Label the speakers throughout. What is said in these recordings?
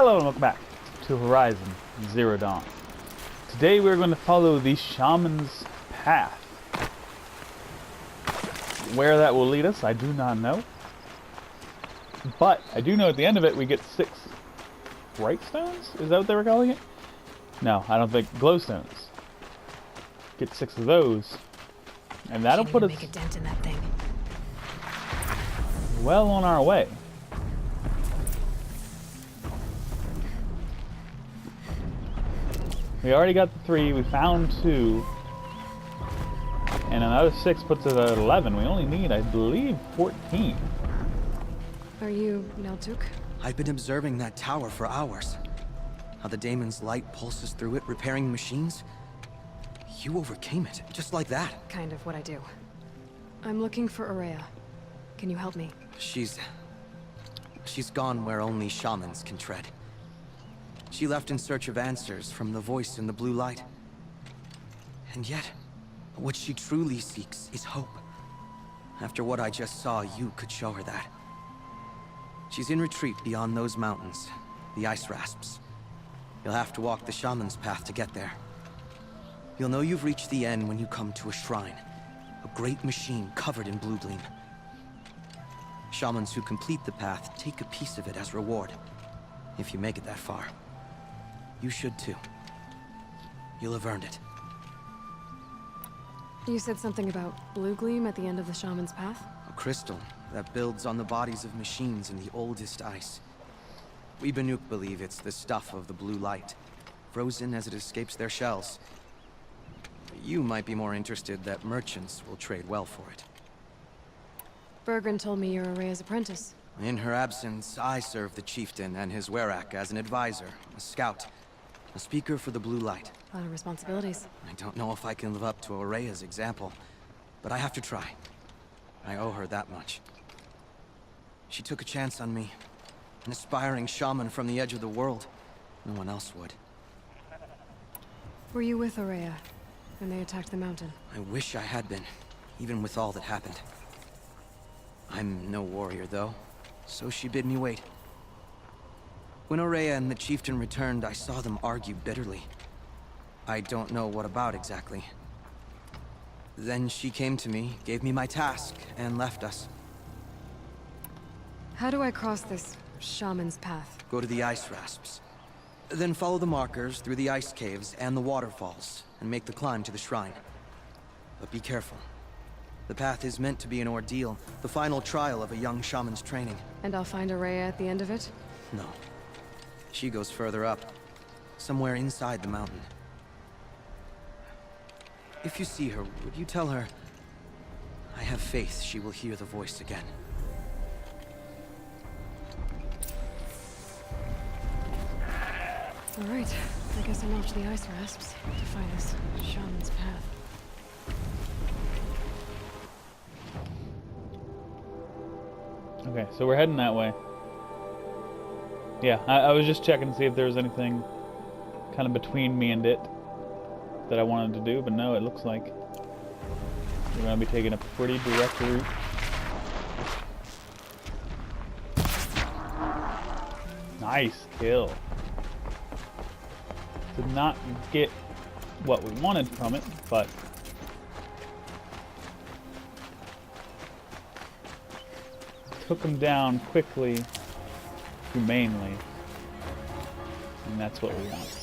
Speaker 1: Hello and welcome back to Horizon Zero Dawn. Today we're going to follow the Shaman's path. Where that will lead us, I do not know. But I do know at the end of it we get 6 bright stones? Is that what they were calling it? No, I don't think glowstones. Get 6 of those. And that'll put us
Speaker 2: make a dent in that thing.
Speaker 1: well on our way. We already got the 3, we found 2, and another 6 puts us at 11. We only need, I believe, 14.
Speaker 2: Are you Neltuk?
Speaker 3: I've been observing that tower for hours. How the daemon's light pulses through it, repairing machines. You overcame it, just like that.
Speaker 2: Kind of what I do. I'm looking for Aurea. Can you help me?
Speaker 3: She's gone where only shamans can tread. She left in search of answers from the voice in the blue light. And yet, what she truly seeks is hope. After what I just saw, you could show her that. She's in retreat beyond those mountains, the ice rasps. You'll have to walk the shaman's path to get there. You'll know you've reached the end when you come to a shrine. A great machine covered in blue gleam. Shamans who complete the path take a piece of it as reward, if you make it that far. You should too. You'll have earned it.
Speaker 2: You said something about blue gleam at the end of the shaman's path?
Speaker 3: A crystal that builds on the bodies of machines in the oldest ice. We Banuk believe it's the stuff of the blue light, frozen as it escapes their shells. You might be more interested that merchants will trade well for it.
Speaker 2: Bergren told me you're Aurea's apprentice.
Speaker 3: In her absence, I serve the chieftain and his werak as an advisor, a scout, a speaker for the blue light.
Speaker 2: A lot of responsibilities.
Speaker 3: I don't know if I can live up to Aurea's example, but I have to try. I owe her that much. She took a chance on me, an aspiring shaman from the edge of the world. No one else would.
Speaker 2: Were you with Aurea when they attacked the mountain?
Speaker 3: I wish I had been, even with all that happened. I'm no warrior, though, so she bid me wait. When Aurea and the chieftain returned, I saw them argue bitterly. I don't know what about exactly. Then she came to me, gave me my task, and left us.
Speaker 2: How do I cross this shaman's path?
Speaker 3: Go to the ice rasps. Then follow the markers through the ice caves and the waterfalls, and make the climb to the shrine. But be careful. The path is meant to be an ordeal, the final trial of a young shaman's training.
Speaker 2: And I'll find Aurea at the end of it?
Speaker 3: No. She goes further up, somewhere inside the mountain. If you see her, would you tell her, I have faith she will hear the voice again.
Speaker 2: All right, I guess I'm off to the ice rasps to find this shaman's path.
Speaker 1: Okay, so we're heading that way. Yeah, I was just checking to see if there was anything kind of between me and it that I wanted to do, but no, it looks like we're going to be taking a pretty direct route. Nice kill. Did not get what we wanted from it, but took him down quickly, humanely, and that's what we want.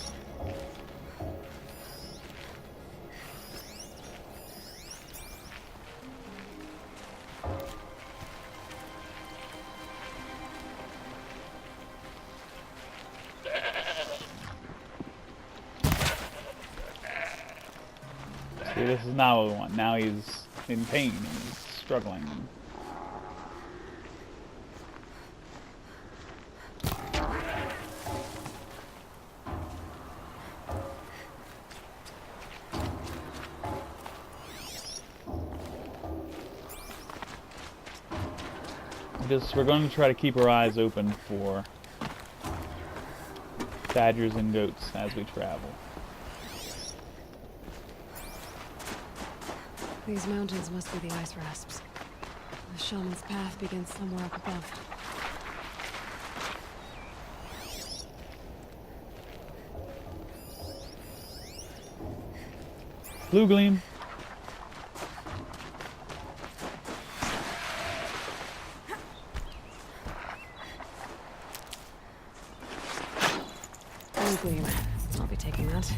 Speaker 1: See, this is not what we want. Now he's in pain and he's struggling. We're going to try to keep our eyes open for badgers and goats as we travel.
Speaker 2: These mountains must be the ice rasps. The shaman's path begins somewhere up above.
Speaker 1: Blue gleam.
Speaker 2: Blue gleam. I'll be taking that.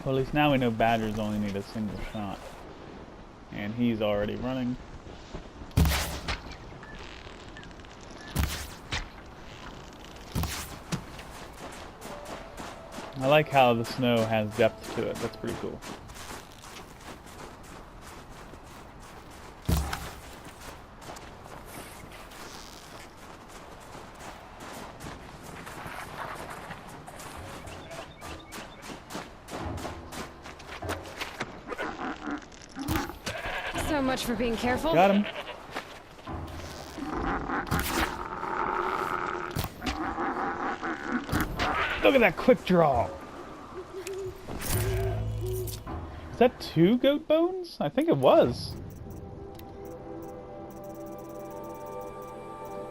Speaker 1: Well, at least now we know badgers only need a single shot. And he's already running. I like how the snow has depth to it. That's pretty cool.
Speaker 2: So much for being careful.
Speaker 1: Got him. Look at that quick draw. Is that 2 goat bones? I think it was.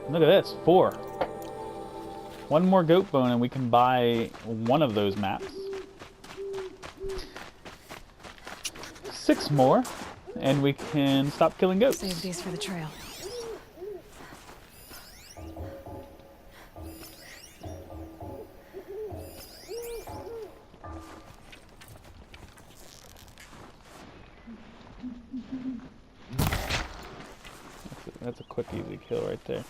Speaker 1: Look at this, 4. 1 more goat bone and we can buy one of those maps. 6 more and we can stop killing goats.
Speaker 2: Save these for the trail.
Speaker 1: That's a quick, easy kill right there.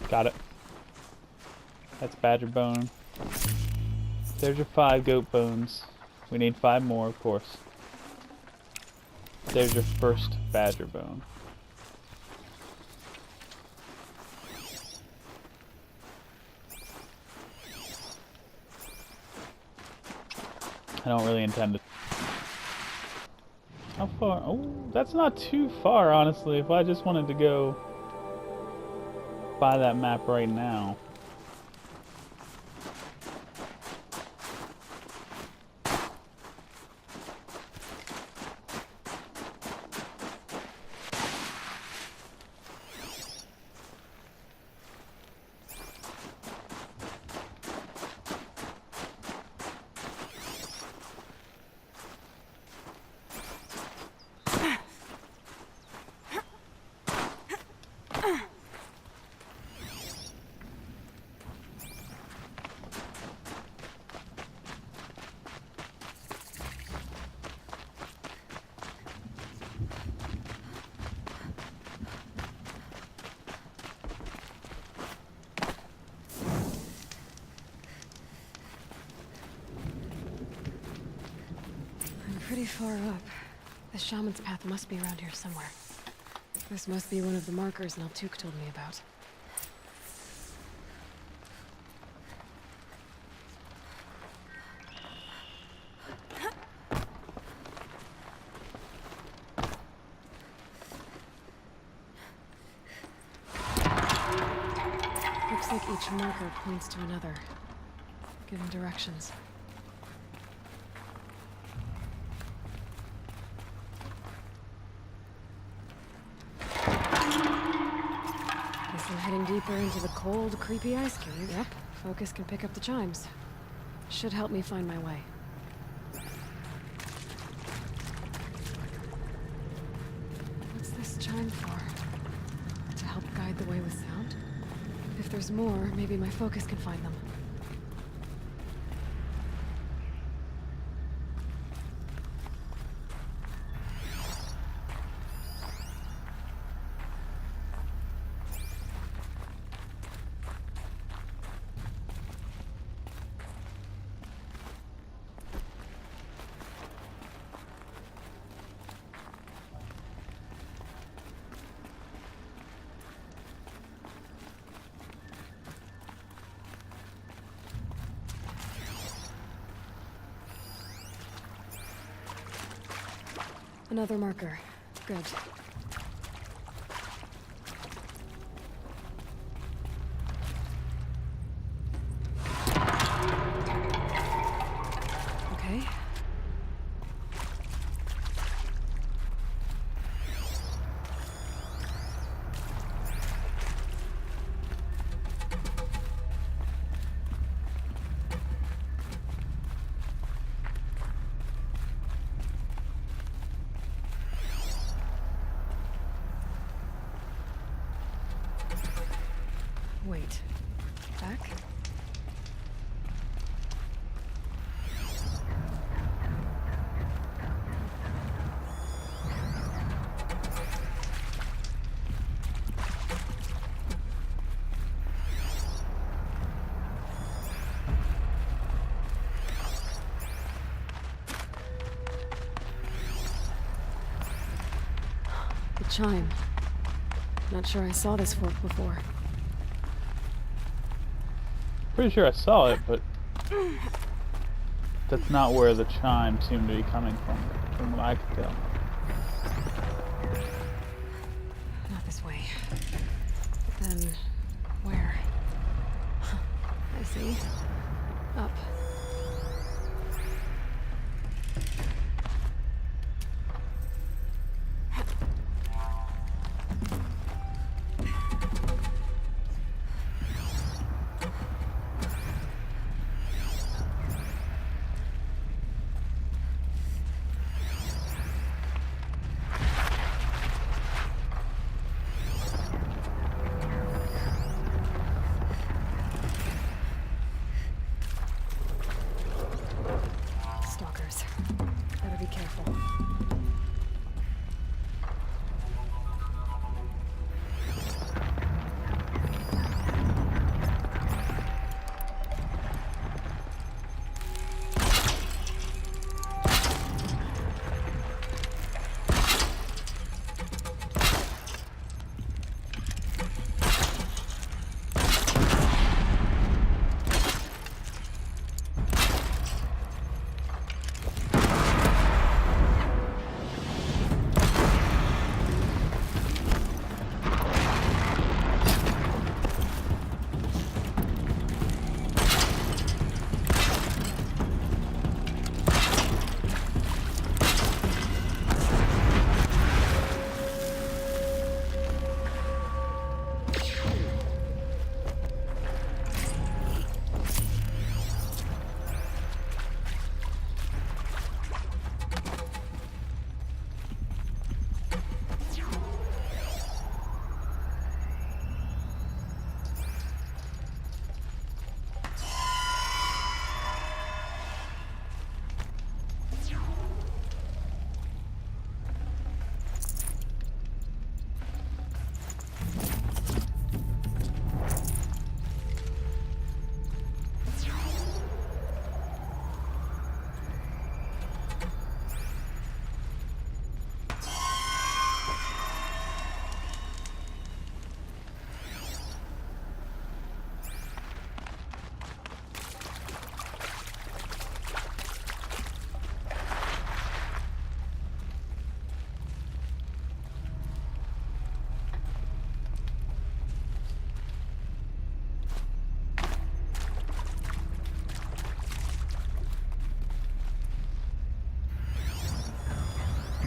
Speaker 1: Got it. That's badger bone. There's your 5 goat bones. We need 5 more, of course. There's your first badger bone. I don't really intend to. How far? Oh, that's not too far, honestly. If I just wanted to go buy that map right now.
Speaker 2: Pretty far up. The shaman's path must be around here somewhere. This must be one of the markers Naltuk told me about. Looks like each marker points to another, giving directions. I'm heading deeper into the cold, creepy ice cave. Yep, focus can pick up the chimes. Should help me find my way. What's this chime for? To help guide the way with sound? If there's more, maybe my focus can find them. Another marker. Good. Okay. Wait. Back? The chime. Not sure I saw this fork before.
Speaker 1: Pretty sure I saw it, but that's not where the chime seemed to be coming from what I could tell.
Speaker 2: Not this way. Then where? I see. Up. Stalkers. Better be careful.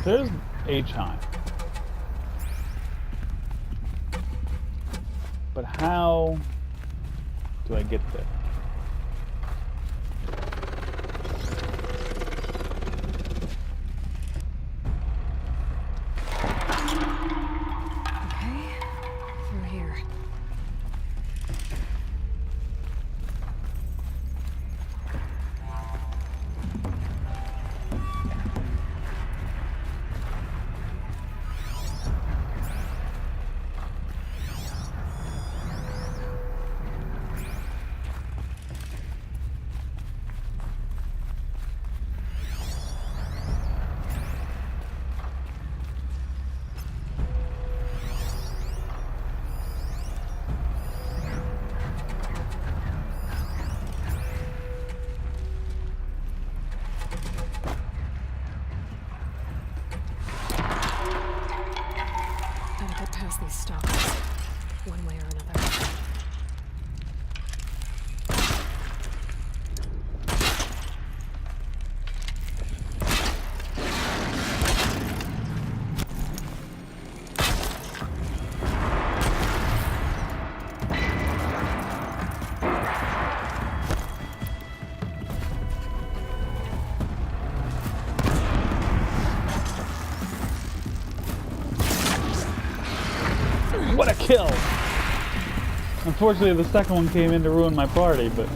Speaker 1: There's a chime. But how do I get there?
Speaker 2: Okay. Through here. stalkers, one way or another.
Speaker 1: What a kill! Unfortunately, the second one came in to ruin my party, but...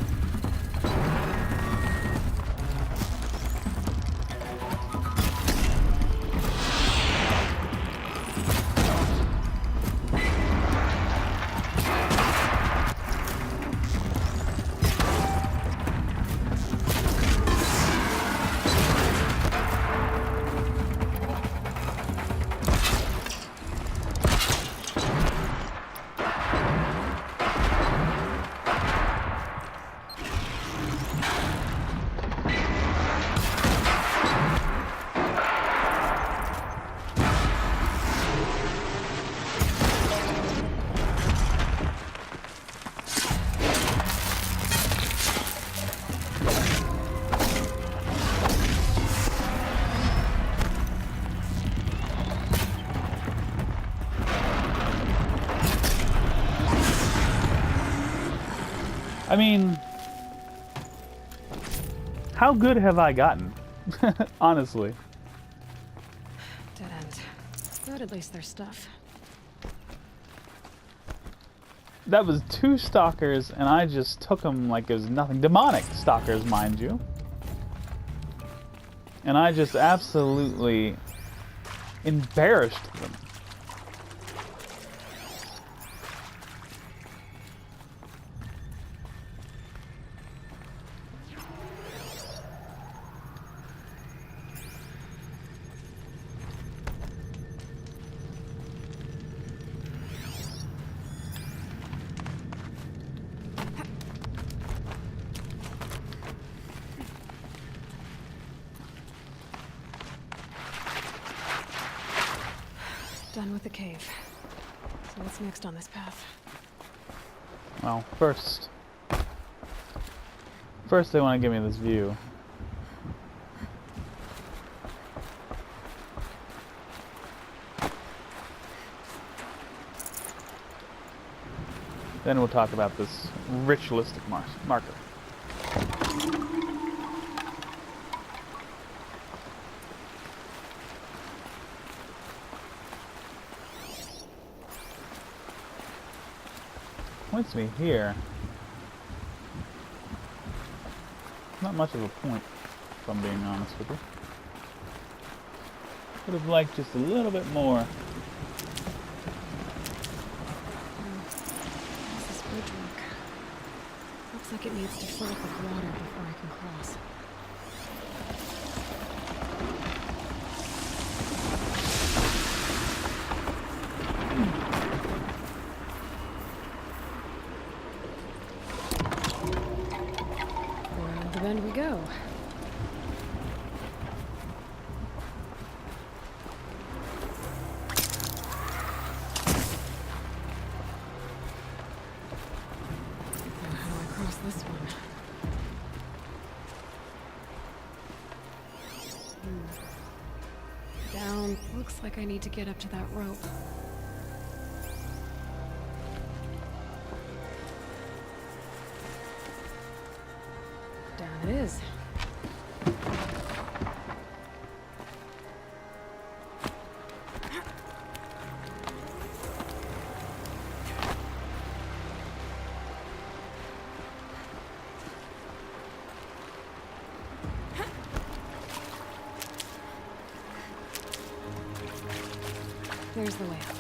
Speaker 1: I mean, how good have I gotten? Honestly.
Speaker 2: Dead end. But at least there's stuff.
Speaker 1: That was 2 stalkers, and I just took them like it was nothing. Demonic stalkers, mind you. And I just absolutely embarrassed them.
Speaker 2: Done with the cave. So what's next on this path?
Speaker 1: Well, first they want to give me this view. Then we'll talk about this ritualistic marker. Points me here. Not much of a point, if I'm being honest with you. Would have liked just a little bit more.
Speaker 2: How's this bridge work? Looks like it needs to fill up with water before I can cross. Around the bend we go. This one. Down. Looks like I need to get up to that rope. Down it is. There's the way up.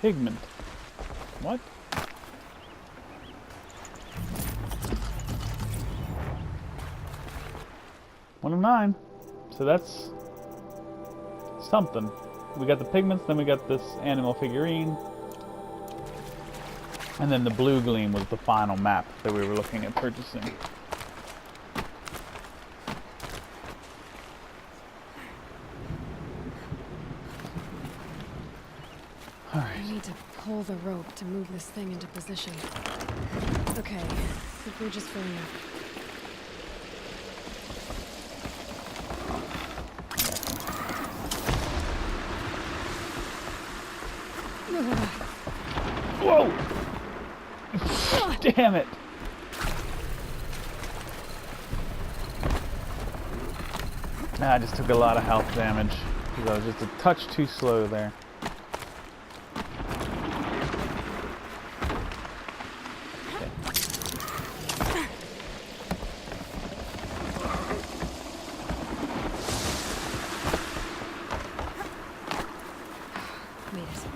Speaker 1: Pigment. What? One of 9. So that's something. We got the pigments, then we got this animal figurine. And then the blue gleam was the final map that we were looking at purchasing.
Speaker 2: need to pull the rope to move this thing into position. Okay, the bridge is filling up.
Speaker 1: Whoa! Damn it! I just took a lot of health damage because I was just a touch too slow there.
Speaker 2: Made it.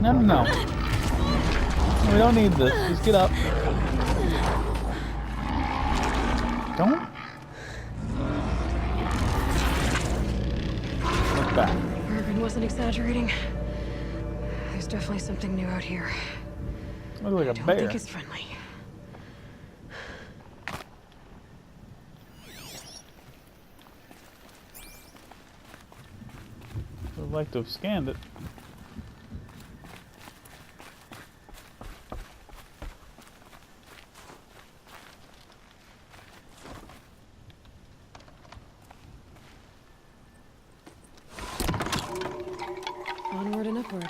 Speaker 1: No, no, no. We don't need this. Just get up. Don't. Look back.
Speaker 2: Irvin wasn't exaggerating. There's definitely something new out here.
Speaker 1: Looks like a
Speaker 2: I don't
Speaker 1: bear.
Speaker 2: think it's friendly.
Speaker 1: Would like to have scanned it.
Speaker 2: Onward and upward.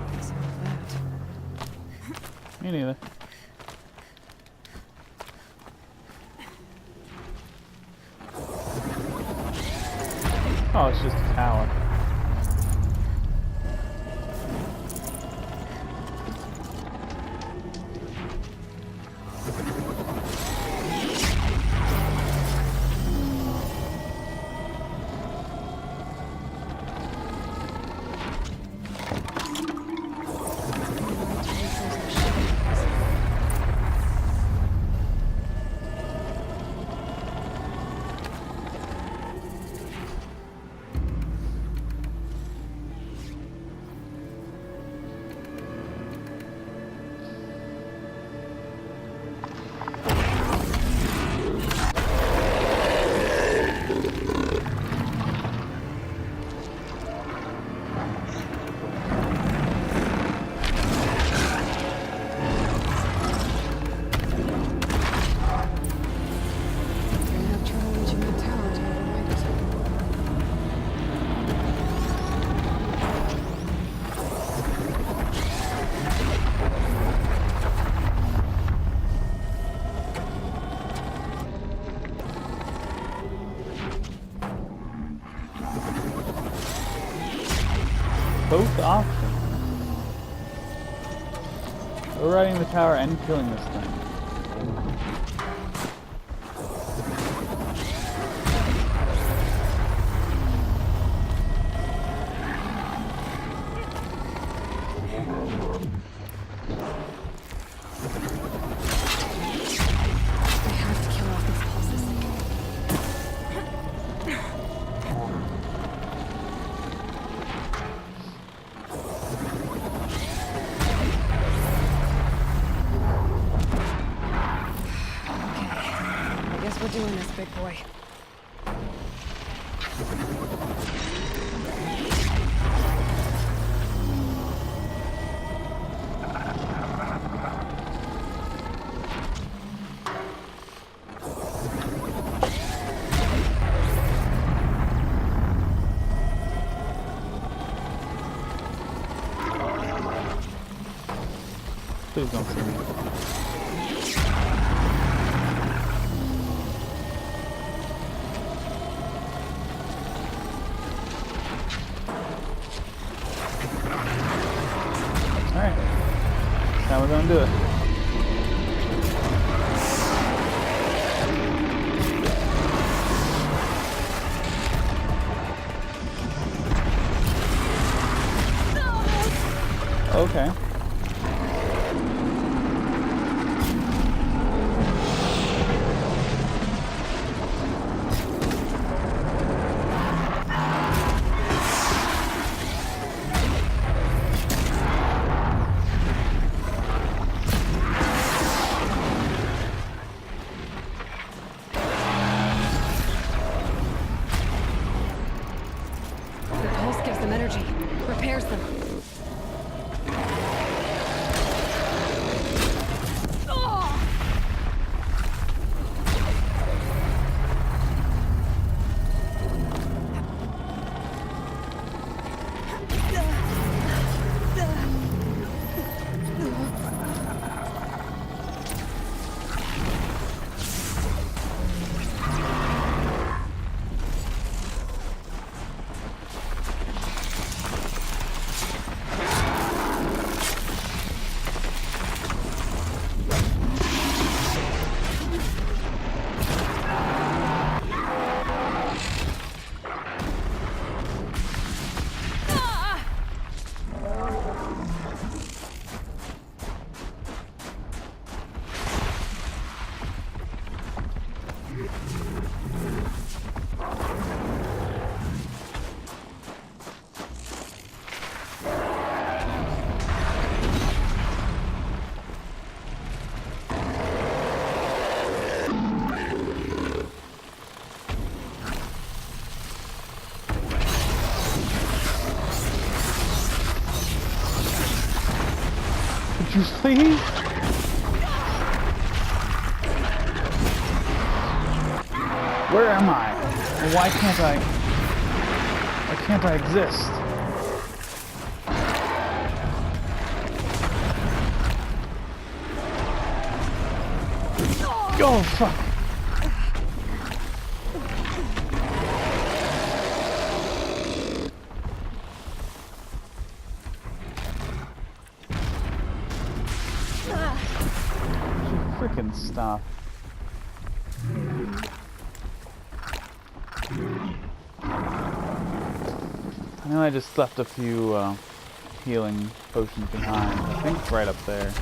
Speaker 2: What's all that?
Speaker 1: Me neither. Oh, it's just a tower. Both options. Overriding the tower and killing this thing.
Speaker 2: I have to kill off these pulses. We're doing this, big boy.
Speaker 1: Please don't see me. Alright. Now we're gonna do it. Okay.
Speaker 2: The pulse gives them energy, repairs them.
Speaker 1: Could you please? Where am I? Why can't I? Why can't I exist? Oh fuck! Freaking stop. I know I just left a few healing potions behind. I think right up there.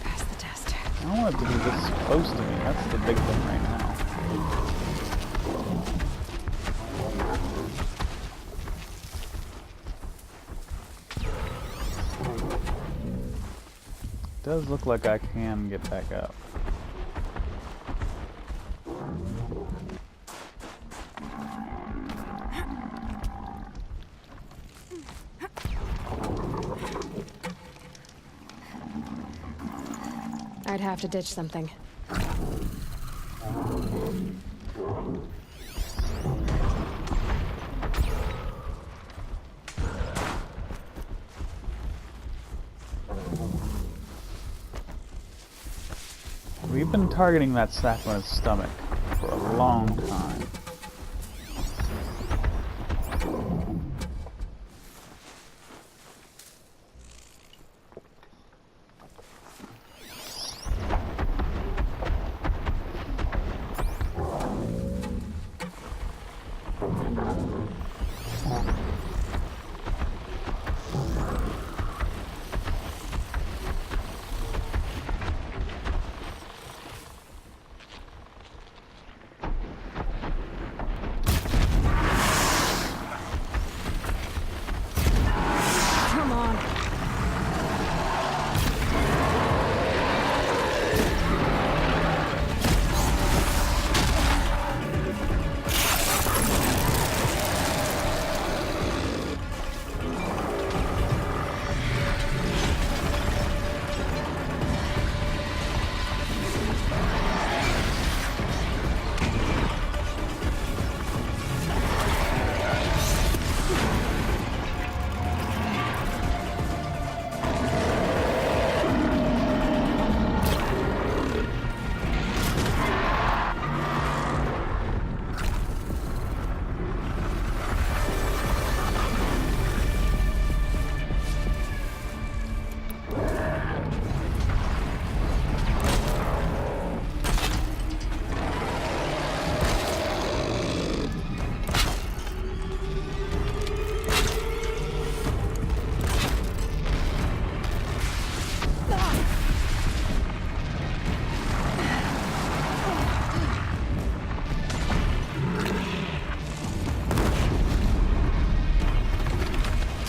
Speaker 2: Pass the test.
Speaker 1: I don't want it to be this close to me. That's the big thing right now. Does look like I can get back up.
Speaker 2: I'd have to ditch something.
Speaker 1: We've been targeting that sack on its stomach for a long time.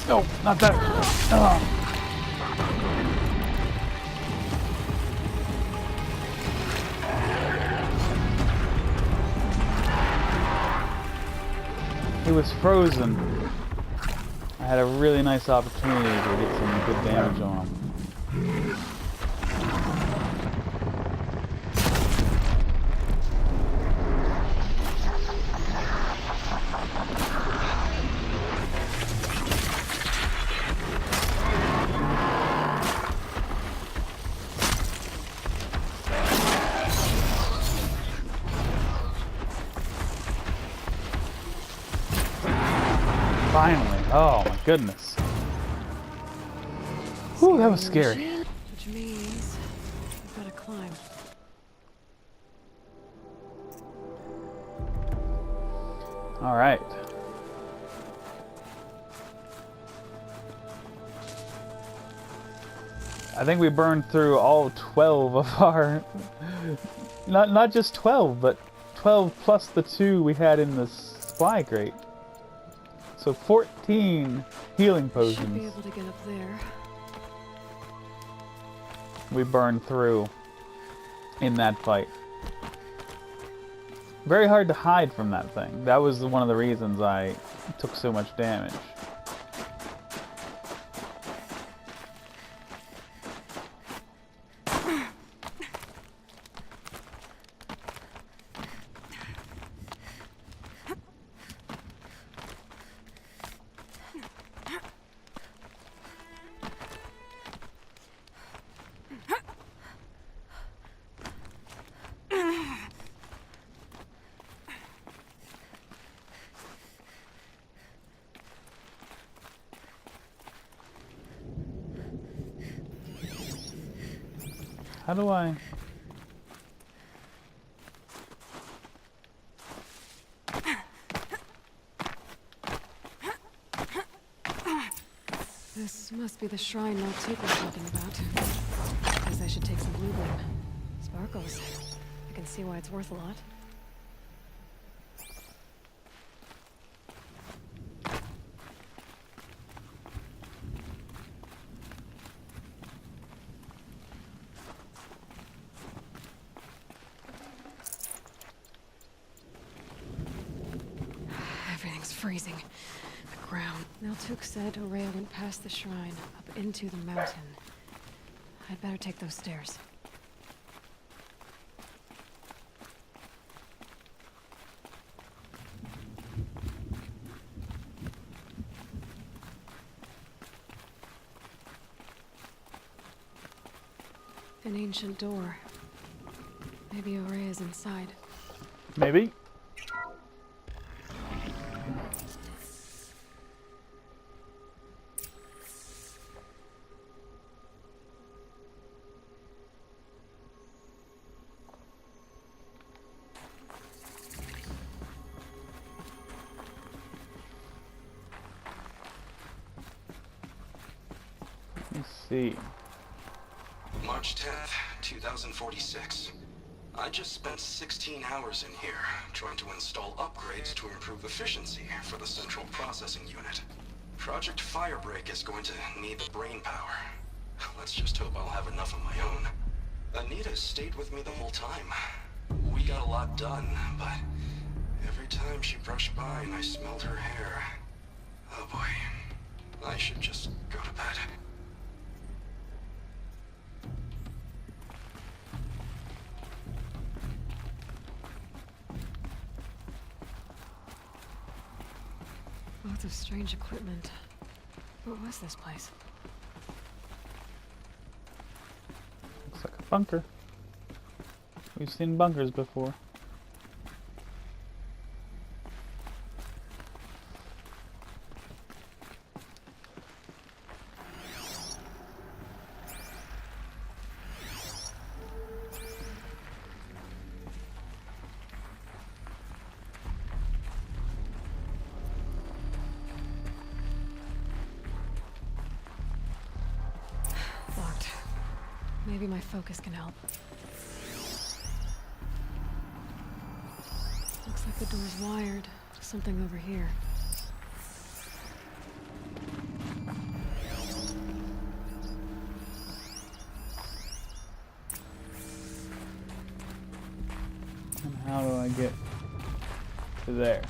Speaker 1: No, not that. Oh. He was frozen. I had a really nice opportunity to get some good damage on him. Finally. Oh my goodness. Whew, that was scary.
Speaker 2: Which means I've got to climb.
Speaker 1: All right. I think we burned through all 12 of our... Not just 12, but 12 plus the 2 we had in the supply crate. So 14 healing potions.
Speaker 2: Should be able to get up there.
Speaker 1: We burned through in that fight. Very hard to hide from that thing. That was one of the reasons I took so much damage. How do I...
Speaker 2: This must be the shrine Maltuk was talking about. Guess I should take some blue gleam. Sparkles. I can see why it's worth a lot. Everything's freezing. The ground. Maltuk said Aurea went past the shrine, up into the mountain. I'd better take those stairs. An ancient door. Maybe Aurea's inside.
Speaker 1: Maybe? Let's see.
Speaker 4: March 10th, 2046. I just spent 16 hours in here, trying to install upgrades to improve efficiency for the central processing unit. Project Firebreak is going to need the brain power. Let's just hope I'll have enough of my own. Anita stayed with me the whole time. We got a lot done, but every time she brushed by and I smelled her hair... Oh boy. I should just go to bed.
Speaker 2: Lots of strange equipment. What was this place?
Speaker 1: Looks like a bunker. We've seen bunkers before.
Speaker 2: Locked. Maybe my focus can help. Looks like the door's wired to something over here.
Speaker 1: how do I get to there?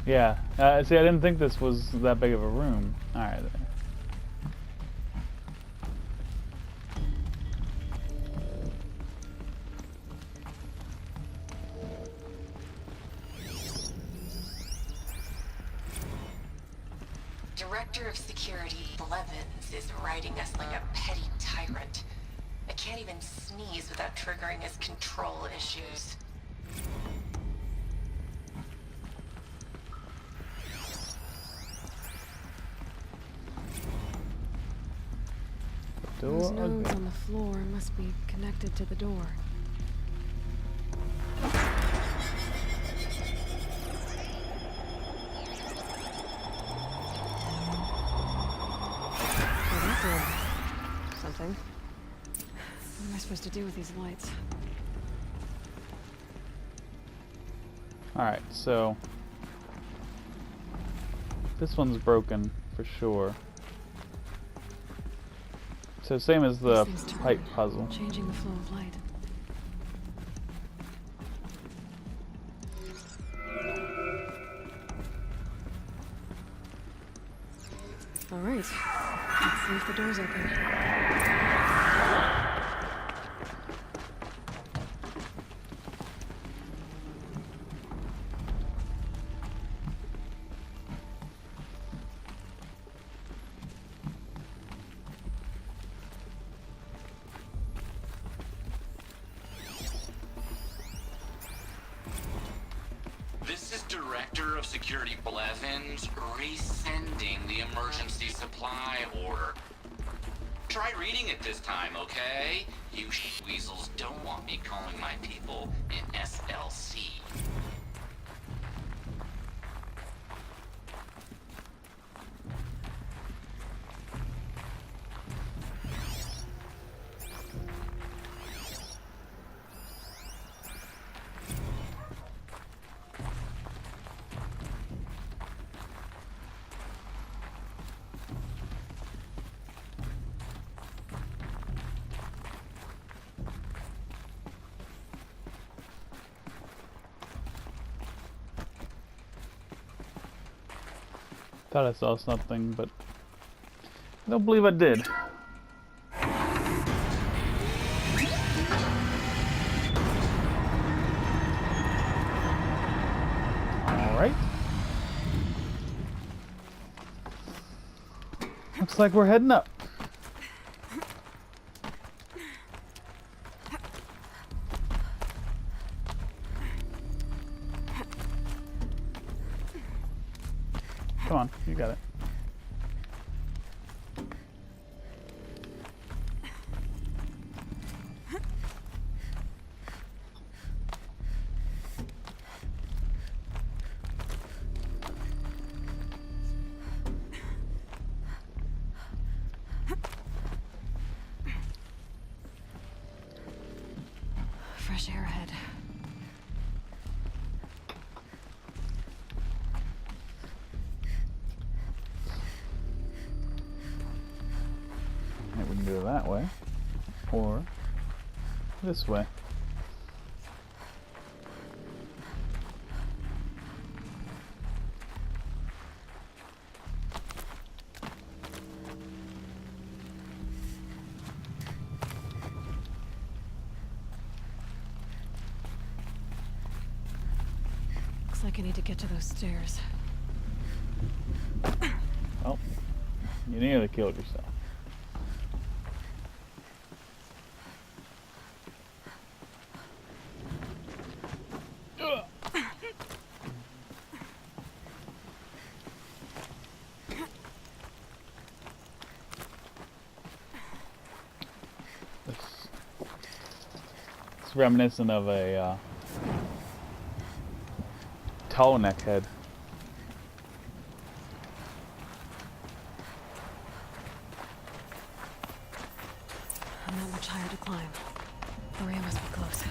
Speaker 1: Yeah, see, I didn't think this was that big of a room. Alright, there.
Speaker 5: Director of Security Blevins is riding us like a petty tyrant. I can't even sneeze without triggering his control issues.
Speaker 2: Those nodes on the floor must be connected to the door. Oh, that did something. What am I supposed to do with these lights?
Speaker 1: Alright, so this one's broken for sure. So same as the
Speaker 2: These things turn,
Speaker 1: pipe puzzle.
Speaker 2: changing the flow of light. All right, let's see if the door's open.
Speaker 6: This is Director of Security Blevins resending the emergency supply order. Try reading it this time, okay? You weasels don't want me calling my people in SLC.
Speaker 1: Thought I saw something, but I don't believe I did. Alright. Looks like we're heading up. Come on, you got it.
Speaker 2: Fresh air ahead.
Speaker 1: We can do it that way, or this way.
Speaker 2: Looks like I need to get to those stairs.
Speaker 1: Oh, you nearly killed yourself. It's reminiscent of a tall neck head.
Speaker 2: Not much higher to climb. Maria must be close.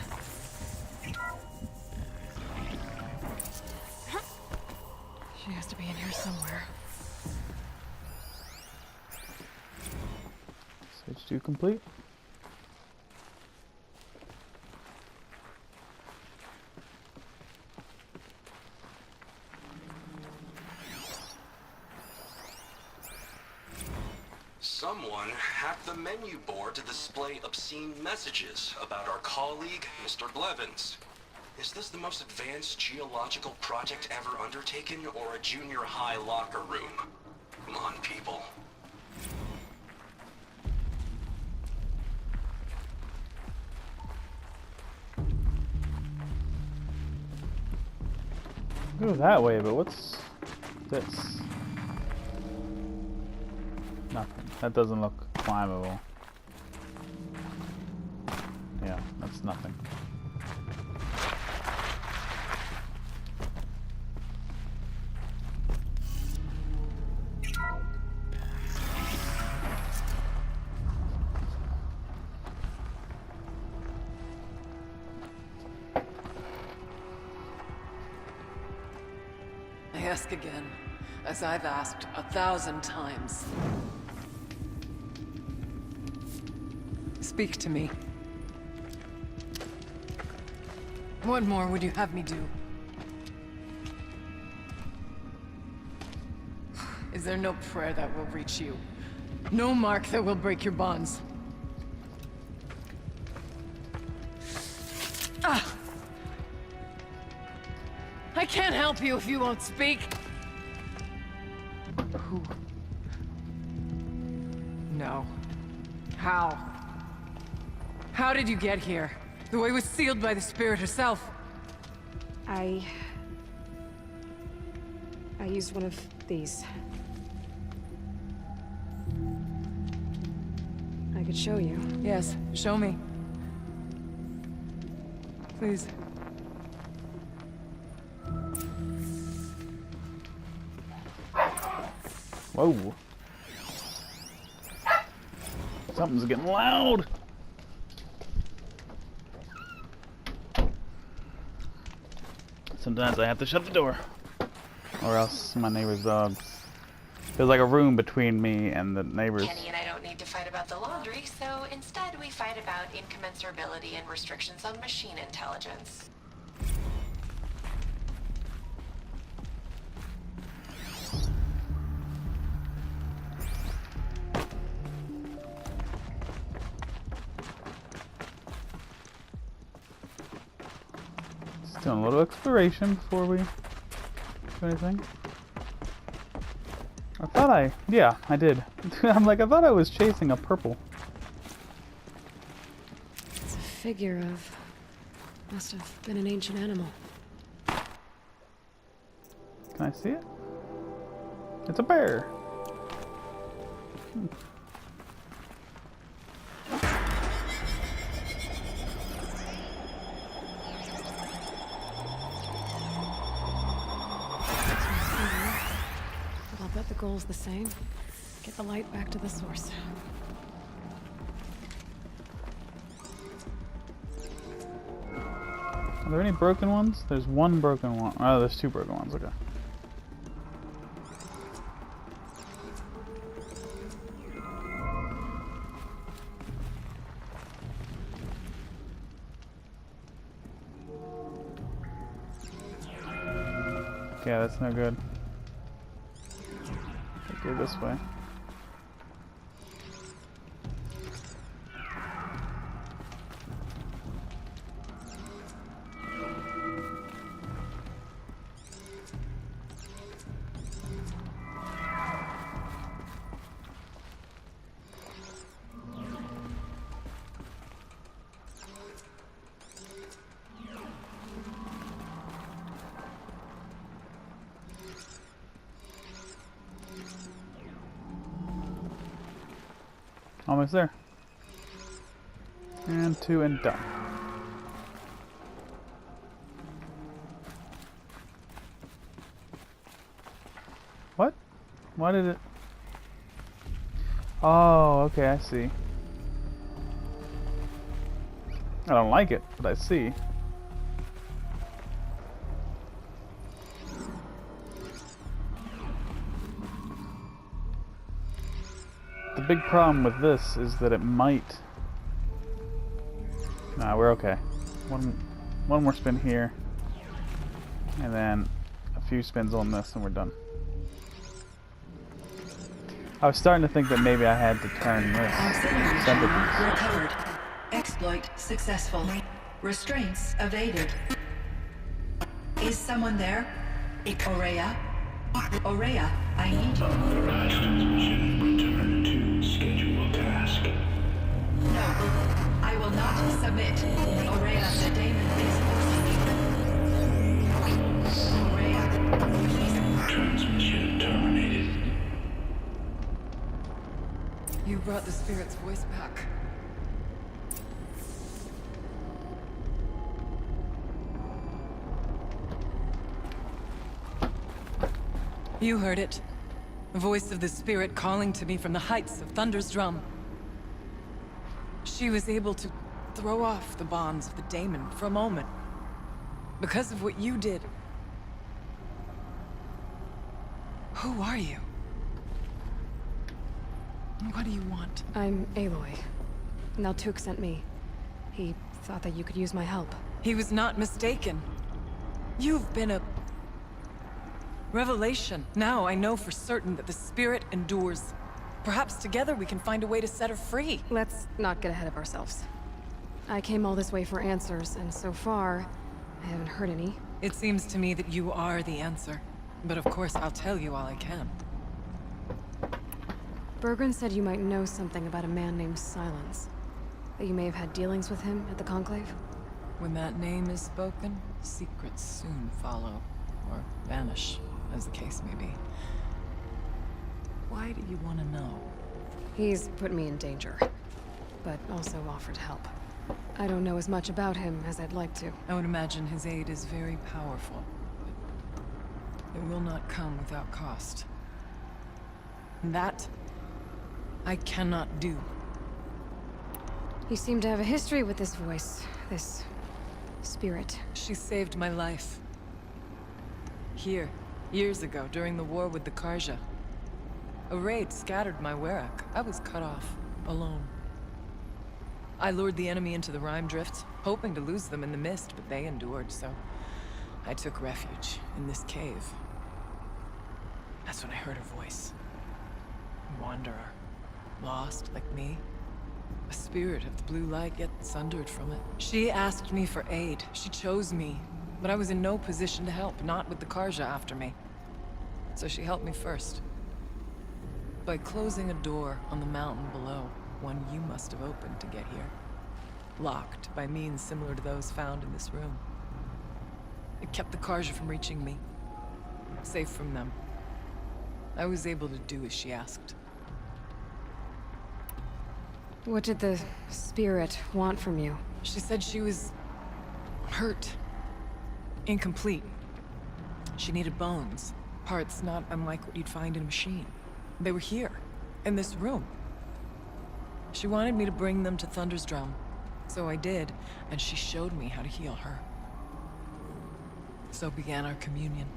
Speaker 2: She has to be in here somewhere.
Speaker 1: Stage 2 complete.
Speaker 4: hacked the menu board to display obscene messages about our colleague, Mr. Blevins. Is this the most advanced geological project ever undertaken, or a junior high locker room? Come on, people.
Speaker 1: Go that way, but what's this? Nothing. That doesn't look climbable. Yeah, that's nothing.
Speaker 7: I ask again, as I've asked 1,000 times. Speak to me. What more would you have me do? Is there no prayer that will reach you? No mark that will break your bonds? Ah! I can't help you if you won't speak. Who? No. How? How did you get here? The way was sealed by the spirit herself.
Speaker 2: I used one of these. I could show you.
Speaker 7: Yes, show me. Please.
Speaker 1: Whoa. Something's getting loud. Sometimes I have to shut the door, or else my neighbor's dogs. There's like a room between me and the neighbors.
Speaker 5: Kenny and I don't need to fight about the laundry, so instead we fight about incommensurability and restrictions on machine intelligence.
Speaker 1: Just doing a little exploration before we do anything. Yeah, I did. I'm like, I thought I was chasing a purple.
Speaker 2: It's a figure of... must have been an ancient animal.
Speaker 1: Can I see it? It's a bear.
Speaker 2: But I'll bet the goal's the same. Get the light back to the source.
Speaker 1: Are there any broken ones? There's one broken one. Oh, there's two broken ones. Okay. Yeah, that's no good. Go this way. Almost there. And two and done. What? Why did it... Oh, okay, I see. I don't like it, but I see. The big problem with this is that it might... Nah, we're okay. One more spin here. And then a few spins on this and we're done. I was starting to think that maybe I had to turn this
Speaker 8: Auxiliary
Speaker 1: centerpiece.
Speaker 8: channel recovered. Exploit successful. Restraints evaded. Is someone there? Aurea? Aurea, I need you.
Speaker 9: Authorized transmission. Return to scheduled task.
Speaker 8: No, I will not submit. Aurea, the daemon is forcing me. Aurea, please.
Speaker 9: Transmission terminated.
Speaker 7: You brought the spirit's voice back. You heard it. The voice of the spirit calling to me from the heights of Thunder's drum. She was able to throw off the bonds of the daemon for a moment. Because of what you did. Who are you? What do you want?
Speaker 2: I'm Aloy. Naltuk sent me. He thought that you could use my help.
Speaker 7: He was not mistaken. You've been a revelation. Now I know for certain that the spirit endures. Perhaps together we can find a way to set her free.
Speaker 2: Let's not get ahead of ourselves. I came all this way for answers, and so far, I haven't heard any.
Speaker 7: It seems to me that you are the answer. But of course, I'll tell you all I can.
Speaker 2: Bergren said you might know something about a man named Silence. That you may have had dealings with him at the Conclave?
Speaker 7: When that name is spoken, secrets soon follow. Or vanish, as the case may be. Why do you want to know?
Speaker 2: He's put me in danger, but also offered help. I don't know as much about him as I'd like to.
Speaker 7: I would imagine his aid is very powerful. But it will not come without cost. And that, I cannot do.
Speaker 2: You seem to have a history with this voice, this spirit.
Speaker 7: She saved my life. Here, years ago, during the war with the Karja. A raid scattered my Werak. I was cut off, alone. I lured the enemy into the Rime Drift, hoping to lose them in the mist, but they endured, so I took refuge in this cave. That's when I heard her voice. A wanderer. Lost, like me. A spirit of the blue light, yet sundered from it. She asked me for aid. She chose me. But I was in no position to help, not with the Karja after me. So she helped me first. By closing a door on the mountain below, one you must have opened to get here. Locked by means similar to those found in this room. It kept the Karja from reaching me. Safe from them. I was able to do as she asked.
Speaker 2: What did the spirit want from you?
Speaker 7: She said she was hurt. Incomplete. She needed bones. Parts not unlike what you'd find in a machine. They were here, in this room. She wanted me to bring them to Thunder's drum. So I did, and she showed me how to heal her. So began our communion.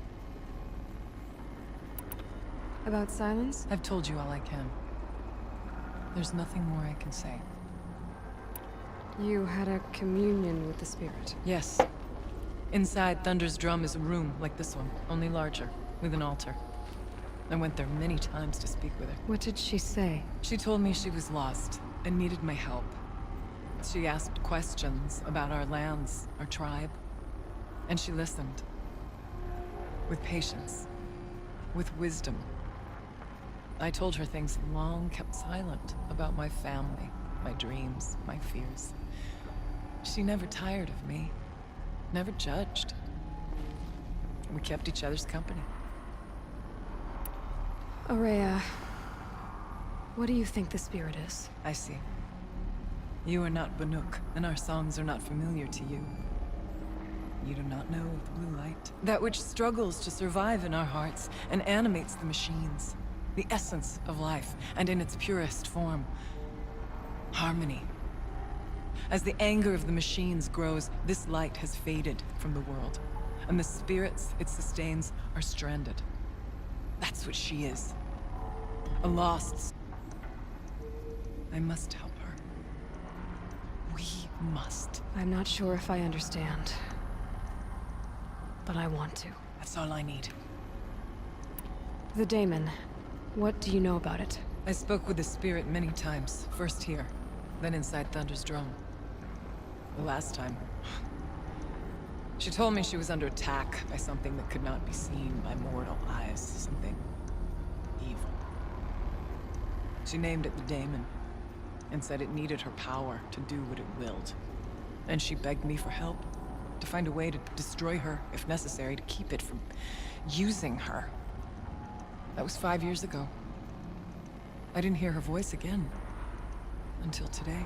Speaker 2: About Silence?
Speaker 7: I've told you all I can. There's nothing more I can say.
Speaker 2: You had a communion with the spirit.
Speaker 7: Yes. Inside Thunder's drum is a room like this one, only larger, with an altar. I went there many times to speak with her.
Speaker 2: What did she say?
Speaker 7: She told me she was lost and needed my help. She asked questions about our lands, our tribe, and she listened. With patience. With wisdom. I told her things long kept silent about my family, my dreams, my fears. She never tired of me. Never judged. We kept each other's company.
Speaker 2: Aurea, what do you think the spirit is?
Speaker 7: I see. You are not Banuk, and our songs are not familiar to you. You do not know of the blue light. That which struggles to survive in our hearts and animates the machines. The essence of life, and in its purest form. Harmony. As the anger of the machines grows, this light has faded from the world. And the spirits it sustains are stranded. That's what she is. A lost... I must help her. We must.
Speaker 2: I'm not sure if I understand. But I want to.
Speaker 7: That's all I need.
Speaker 2: The daemon. What do you know about it?
Speaker 7: I spoke with the spirit many times. First here, then inside Thunder's drum. The last time... She told me she was under attack by something that could not be seen by mortal eyes. Something... evil. She named it the Daemon, and said it needed her power to do what it willed. And she begged me for help, to find a way to destroy her, if necessary, to keep it from using her. That was 5 years ago. I didn't hear her voice again, until today.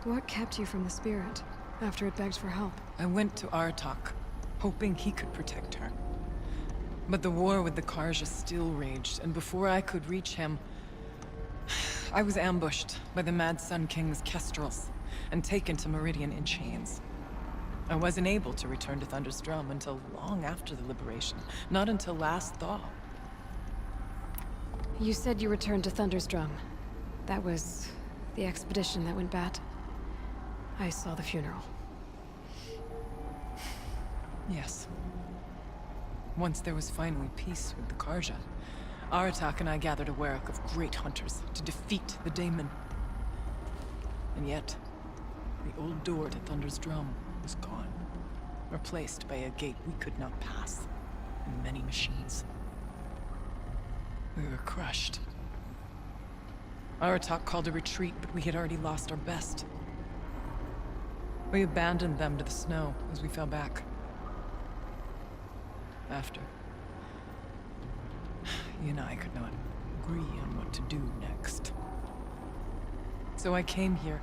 Speaker 2: What kept you from the spirit, after it begged for help?
Speaker 7: I went to Aratak, hoping he could protect her. But the war with the Karja still raged, and before I could reach him, I was ambushed by the Mad Sun King's kestrels, and taken to Meridian in chains. I wasn't able to return to Thunder's Drum until long after the liberation, not until last thaw.
Speaker 2: You said you returned to Thunder's Drum. That was the expedition that went bad. I saw the funeral.
Speaker 7: Yes. Once there was finally peace with the Karja, Aratak and I gathered a Warwick of great hunters to defeat the Daemon. And yet, the old door to Thunder's Drum was gone, replaced by a gate we could not pass, and many machines. We were crushed. Aratak called a retreat, but we had already lost our best. We abandoned them to the snow as we fell back. After, he and I could not agree on what to do next. So I came here,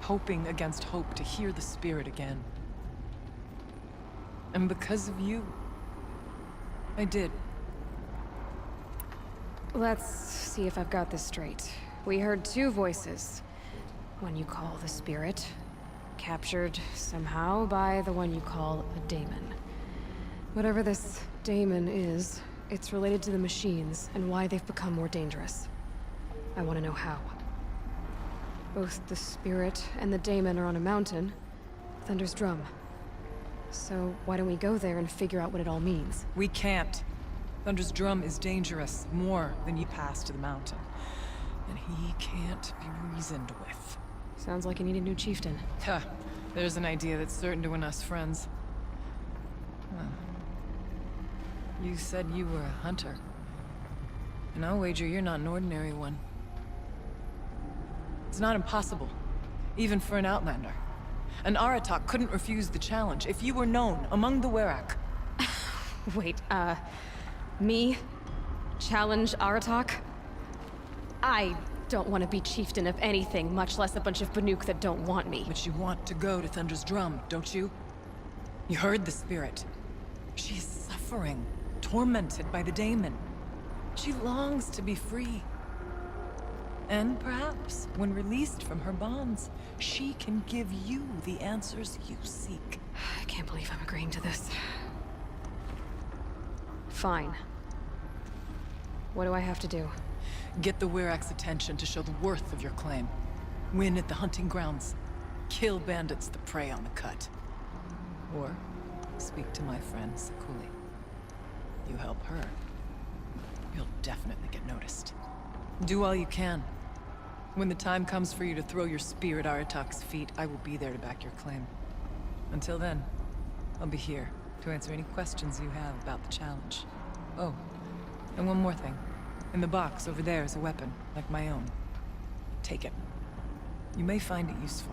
Speaker 7: hoping against hope to hear the spirit again. And because of you, I did.
Speaker 2: Let's see if I've got this straight. We heard two voices. One you call the spirit, captured somehow by the one you call a daemon. Whatever this daemon is, it's related to the machines and why they've become more dangerous. I want to know how. Both the spirit and the daemon are on a mountain, Thunder's Drum. So why don't we go there and figure out what it all means?
Speaker 7: We can't. Thunder's Drum is dangerous, more than you pass to the mountain. And he can't be reasoned with.
Speaker 2: Sounds like you need a new chieftain.
Speaker 7: Huh. There's an idea that's certain to win us friends. Huh. You said you were a hunter. And I'll wager you're not an ordinary one. It's not impossible, even for an outlander. And Aratak couldn't refuse the challenge if you were known among the Werak.
Speaker 2: Wait, me? Challenge Aratak? I don't want to be chieftain of anything, much less a bunch of Banuk that don't want me.
Speaker 7: But you want to go to Thunder's Drum, don't you? You heard the spirit. She's suffering, tormented by the daemon. She longs to be free. And perhaps, when released from her bonds, she can give you the answers you seek.
Speaker 2: I can't believe I'm agreeing to this. Fine. What do I have to do?
Speaker 7: Get the Werak's attention to show the worth of your claim. Win at the hunting grounds. Kill bandits that prey on the cut. Or speak to my friend Sakuli. You help her, you'll definitely get noticed. Do all you can. When the time comes for you to throw your spear at Aratak's feet, I will be there to back your claim. Until then, I'll be here to answer any questions you have about the challenge. Oh, and one more thing. In the box over there is a weapon, like my own. Take it. You may find it useful.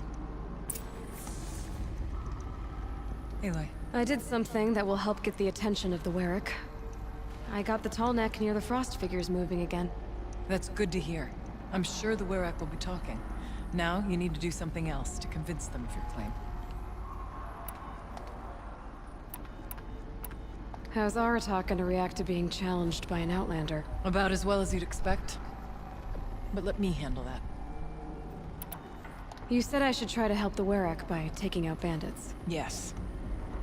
Speaker 7: Aloy.
Speaker 2: I did something that will help get the attention of the Werak. I got the tall neck near the frost figures moving again.
Speaker 7: That's good to hear. I'm sure the Werak will be talking. Now, you need to do something else to convince them of your claim.
Speaker 2: How's Aratak gonna react to being challenged by an outlander?
Speaker 7: About as well as you'd expect. But let me handle that.
Speaker 2: You said I should try to help the Werak by taking out bandits.
Speaker 7: Yes.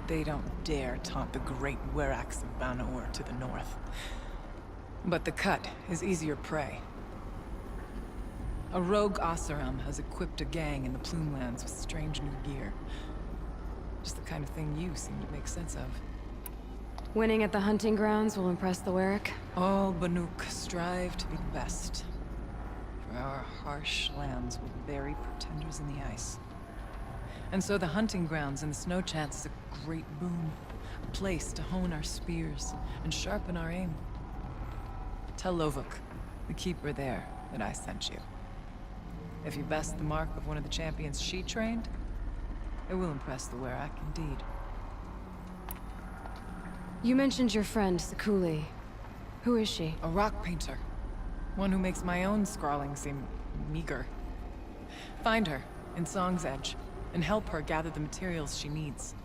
Speaker 7: They don't dare taunt the great Weraks of Banor to the north. But the cut is easier prey. A rogue Oseram has equipped a gang in the Plumelands with strange new gear. Just the kind of thing you seem to make sense of.
Speaker 2: Winning at the hunting grounds will impress the Warwick.
Speaker 7: All Banuk strive to be the best. For our harsh lands will bury pretenders in the ice. And so the hunting grounds and the snow chance is a great boon. A place to hone our spears and sharpen our aim. Tell Lovuk, the keeper there, that I sent you. If you best the mark of one of the champions she trained, it will impress the Warwick indeed.
Speaker 2: You mentioned your friend, Sakuli. Who is she?
Speaker 7: A rock painter. One who makes my own scrawling seem meager. Find her in Song's Edge and help her gather the materials she needs.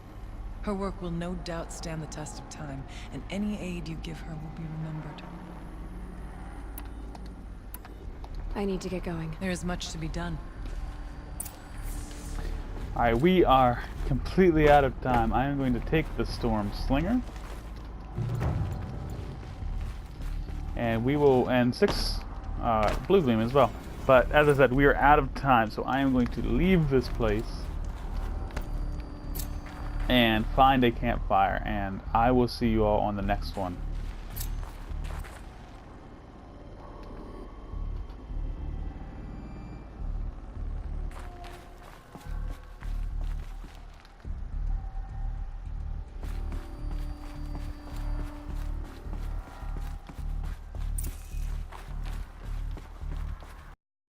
Speaker 7: Her work will no doubt stand the test of time, and any aid you give her will be remembered.
Speaker 2: I need to get going.
Speaker 7: There is much to be done.
Speaker 1: Alright, we are completely out of time. I am going to take the Storm Slinger. And we will, and 6 Blue Gleam as well. But as I said, we are out of time, so I am going to leave this place and find a campfire, and I will see you all on the next one.